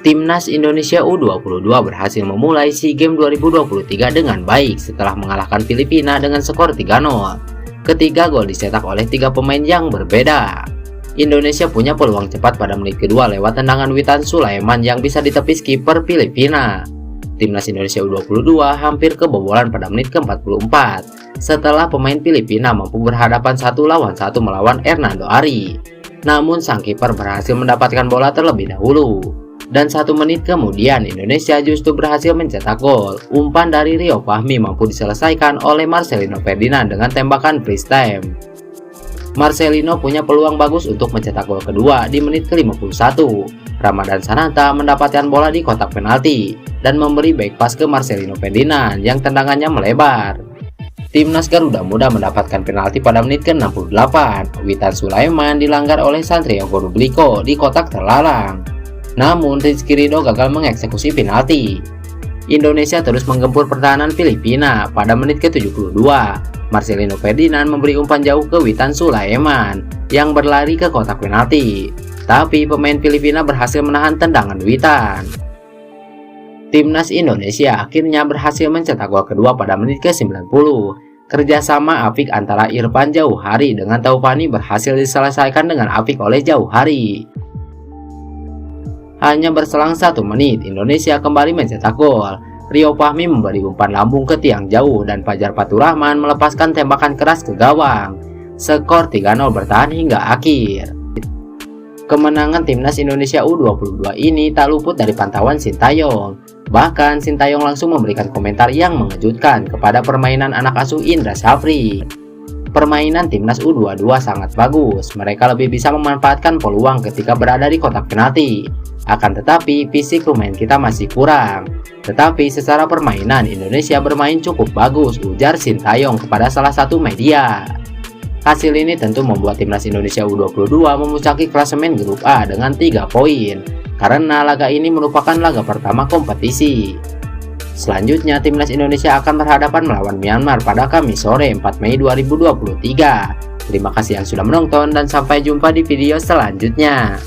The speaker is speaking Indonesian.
Timnas Indonesia U22 berhasil memulai SEA Games 2023 dengan baik setelah mengalahkan Filipina dengan skor 3-0. Ketiga gol dicetak oleh tiga pemain yang berbeda. Indonesia punya peluang cepat pada menit kedua lewat tendangan Witan Sulaiman yang bisa ditepis kiper Filipina. Timnas Indonesia U22 hampir kebobolan pada menit ke-44 setelah pemain Filipina mampu berhadapan 1 lawan 1 melawan Hernando Ari. Namun sang kiper berhasil mendapatkan bola terlebih dahulu. Dan 1 menit kemudian Indonesia justru berhasil mencetak gol. Umpan dari Rio Fahmi mampu diselesaikan oleh Marcelino Ferdinand dengan tembakan freeze time. Marcelino punya peluang bagus untuk mencetak gol kedua di menit ke-51. Ramadan Sananta mendapatkan bola di kotak penalti dan memberi back pass ke Marcelino Ferdinand yang tendangannya melebar. Timnas Garuda Muda mendapatkan penalti pada menit ke-68. Witan Sulaiman dilanggar oleh Santiago Nublico di kotak terlarang. Namun Rizky Ridho gagal mengeksekusi penalti. Indonesia terus menggempur pertahanan Filipina. Pada menit ke-72, Marcelino Ferdinand memberi umpan jauh ke Witan Sulaiman yang berlari ke kotak penalti. Tapi pemain Filipina berhasil menahan tendangan Witan. Timnas Indonesia akhirnya berhasil mencetak gol kedua pada menit ke-90. Kerjasama apik antara Irfan Jauhari dengan Taufani berhasil diselesaikan dengan apik oleh Jauhari. Hanya berselang 1 menit, Indonesia kembali mencetak gol. Rio Fahmi memberi umpan lambung ke tiang jauh dan Fajar Faturrahman melepaskan tembakan keras ke gawang. Skor 3-0 bertahan hingga akhir. Kemenangan Timnas Indonesia U22 ini tak luput dari pantauan Sintayong. Bahkan Sintayong langsung memberikan komentar yang mengejutkan kepada permainan anak asuh Indra Syafri. Permainan Timnas U22 sangat bagus. Mereka lebih bisa memanfaatkan peluang ketika berada di kotak penalti. Akan tetapi fisik pemain kita masih kurang. Tetapi secara permainan Indonesia bermain cukup bagus, ujar Sintayong kepada salah satu media. Hasil ini tentu membuat Timnas Indonesia U22 memuncaki klasemen grup A dengan 3 poin. Karena laga ini merupakan laga pertama kompetisi. Selanjutnya Timnas Indonesia akan berhadapan melawan Myanmar pada Kamis sore 4 Mei 2023. Terima kasih yang sudah menonton dan sampai jumpa di video selanjutnya.